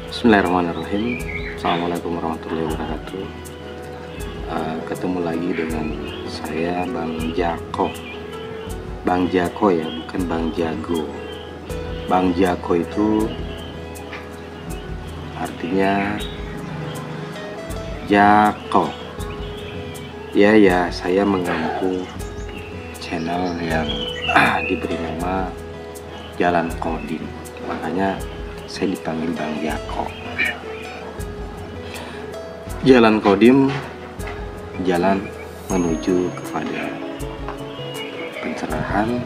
Bismillahirrahmanirrahim. Assalamualaikum warahmatullahi wabarakatuh. Ketemu lagi dengan saya Bang Jako. Bang Jako ya, bukan Bang Jago. Bang Jako itu artinya Jako. Ya, saya mengampu channel yang diberi nama Jalan Kodim. Makanya saya dipanggil Bang Jako. Jalan Kodim, jalan menuju kepada pencerahan,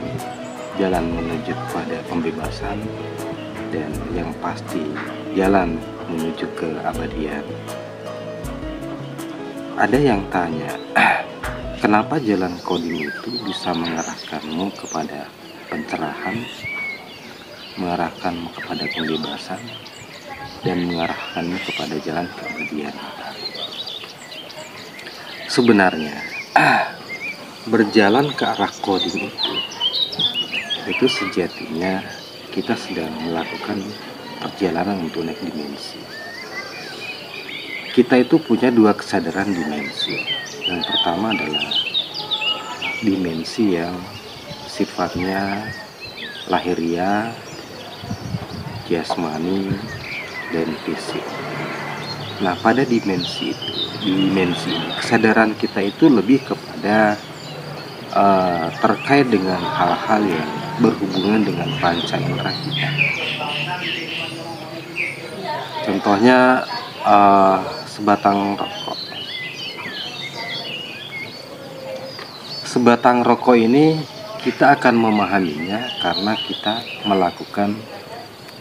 jalan menuju kepada pembebasan, dan yang pasti jalan menuju ke abadian. Ada yang tanya, kenapa jalan Kodim itu bisa mengarahkanmu kepada pencerahan, mengarahkanmu kepada pembebasan, dan mengarahkanmu kepada jalan keabadian. Sebenarnya berjalan ke arah Kodim itu sejatinya kita sedang melakukan perjalanan untuk naik dimensi. Kita itu punya dua kesadaran dimensi. Yang pertama adalah dimensi yang sifatnya lahiriah, jasmani, dan fisik. Nah, pada dimensi ini kesadaran kita itu lebih kepada terkait dengan hal-hal yang berhubungan dengan panca indera kita. Contohnya sebatang rokok. Sebatang rokok ini kita akan memahaminya karena kita melakukan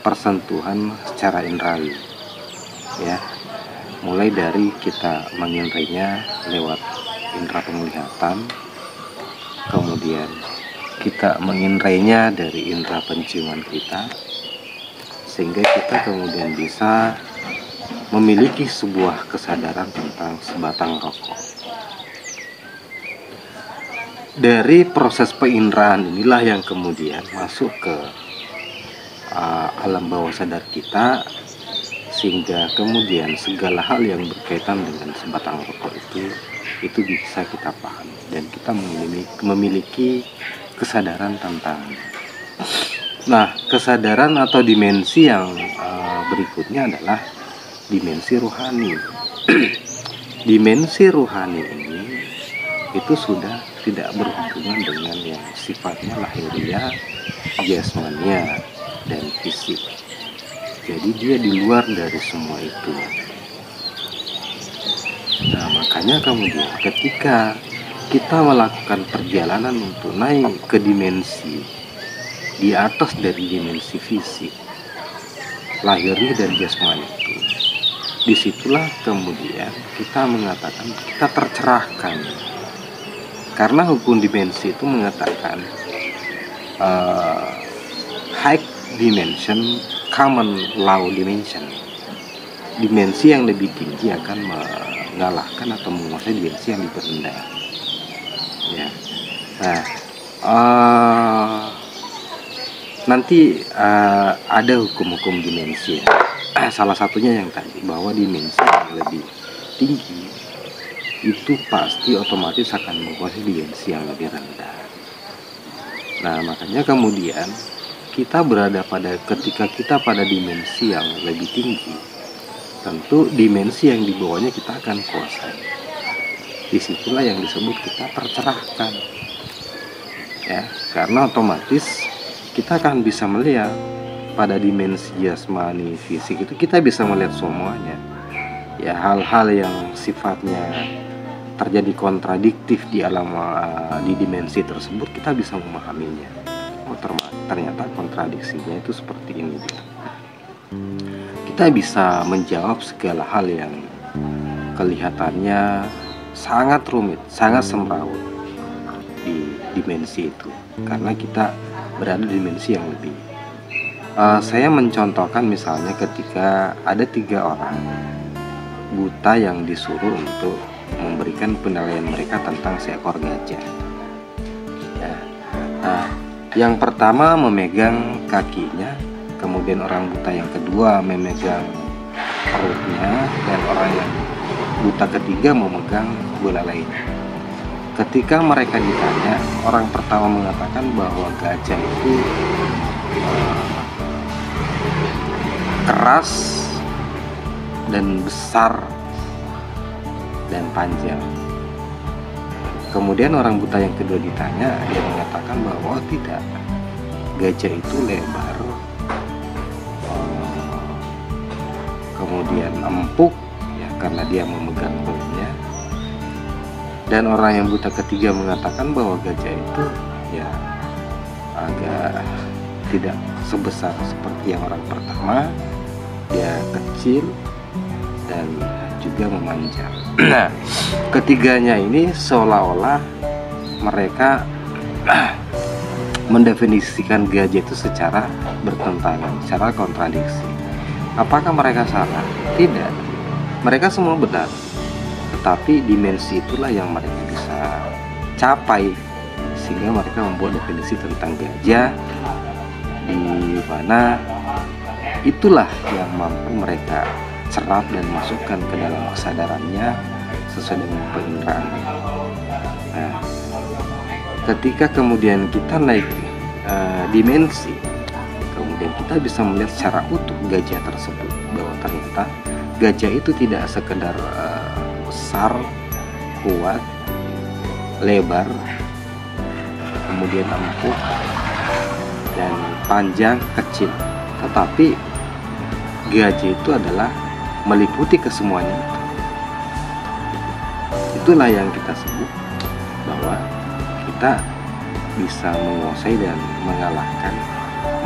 persentuhan secara indrawi, ya, mulai dari kita mengindrainya lewat indera penglihatan, kemudian kita mengindrainya dari indera penciuman kita, sehingga kita kemudian bisa memiliki sebuah kesadaran tentang sebatang rokok. Dari proses peinderaan inilah yang kemudian masuk ke alam bawah sadar kita, sehingga kemudian segala hal yang berkaitan dengan sebatang rokok itu bisa kita pahami dan kita memiliki kesadaran tentang. Nah, kesadaran atau dimensi yang berikutnya adalah dimensi rohani. Dimensi rohani ini itu sudah tidak berhubungan dengan yang sifatnya lahiriah, jasmania, dan fisik. Jadi dia di luar dari semua itu. Nah, makanya kemudian ketika kita melakukan perjalanan untuk naik ke dimensi di atas dari dimensi fisik, lahiriah dan jasmani itu, disitulah kemudian kita mengatakan kita tercerahkan. Karena hukum dimensi itu mengatakan high dimension, common low dimension. Dimensi yang lebih tinggi akan mengalahkan atau menguasai dimensi yang lebih rendah. Ya. Nah, nanti ada hukum-hukum dimensi. Salah satunya yang tadi, bahwa dimensi yang lebih tinggi itu pasti otomatis akan menguasai dimensi yang lebih rendah. Nah, makanya kemudian kita berada ketika kita pada dimensi yang lebih tinggi, tentu dimensi yang di bawahnya kita akan kuasai. Disitulah yang disebut kita tercerahkan, ya, karena otomatis kita akan bisa melihat pada dimensi jasmani fisik itu kita bisa melihat semuanya, ya, hal-hal yang sifatnya terjadi kontradiktif di alam di dimensi tersebut kita bisa memahaminya. Oh, ternyata kontradiksinya itu seperti ini. Kita bisa menjawab segala hal yang kelihatannya sangat rumit, sangat semrawut di dimensi itu, karena kita berada di dimensi yang lebih. Saya mencontohkan misalnya ketika ada 3 orang buta yang disuruh untuk memberikan penilaian mereka tentang seekor gajah. Ya. Nah, yang pertama memegang kakinya, kemudian orang buta yang kedua memegang perutnya, dan orang yang buta ketiga memegang bola lainnya. Ketika mereka ditanya, orang pertama mengatakan bahwa gajah itu keras dan besar dan panjang. Kemudian orang buta yang kedua ditanya, dia mengatakan bahwa tidak, gajah itu lebar, kemudian empuk ya karena dia memegang perutnya. Dan orang yang buta ketiga mengatakan bahwa gajah itu ya agak tidak sebesar seperti yang orang pertama, dia kecil dan juga memanjang. Nah, ketiganya ini seolah-olah mereka mendefinisikan gajah itu secara bertentangan, secara kontradiksi. Apakah mereka salah? Tidak, mereka semua benar. Tetapi dimensi itulah yang mereka bisa capai, sehingga mereka membuat definisi tentang gajah, di mana itulah yang mampu mereka serap dan masukkan ke dalam kesadarannya sesuai dengan pengiraannya. Nah, ketika kemudian kita naik dimensi, kemudian kita bisa melihat secara utuh gajah tersebut, bahwa ternyata gajah itu tidak sekedar besar, kuat, lebar, kemudian empuk dan panjang, kecil, tetapi gajah itu adalah meliputi kesemuanya. Itulah yang kita sebut bahwa kita bisa menguasai dan mengalahkan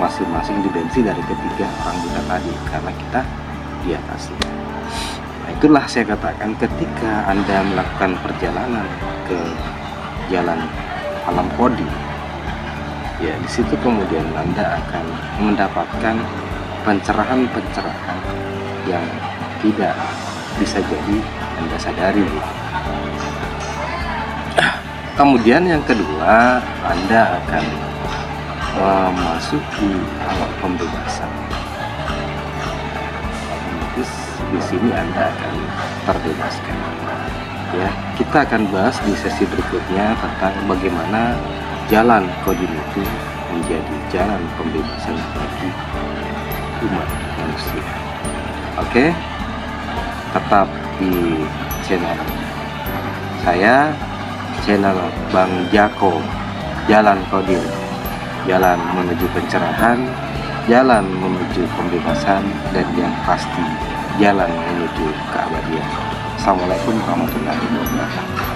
masing-masing dimensi dari ketiga orang buta tadi, karena kita di atasnya. Nah, itulah saya katakan, ketika Anda melakukan perjalanan ke jalan alam kodi, ya di situ kemudian Anda akan mendapatkan pencerahan-pencerahan yang tidak bisa jadi Anda sadari. Kemudian yang kedua, Anda akan memasuki alam pembebasan. Di sini Anda akan terbebaskan. Ya, kita akan bahas di sesi berikutnya tentang bagaimana jalan Kodim itu menjadi jalan pembebasan bagi umat manusia. Oke, tetap di channel saya, channel Bang Jako, Jalan Kodim, jalan menuju pencerahan, jalan menuju pembebasan, dan yang pasti jalan menuju keabadian. Assalamualaikum warahmatullahi wabarakatuh.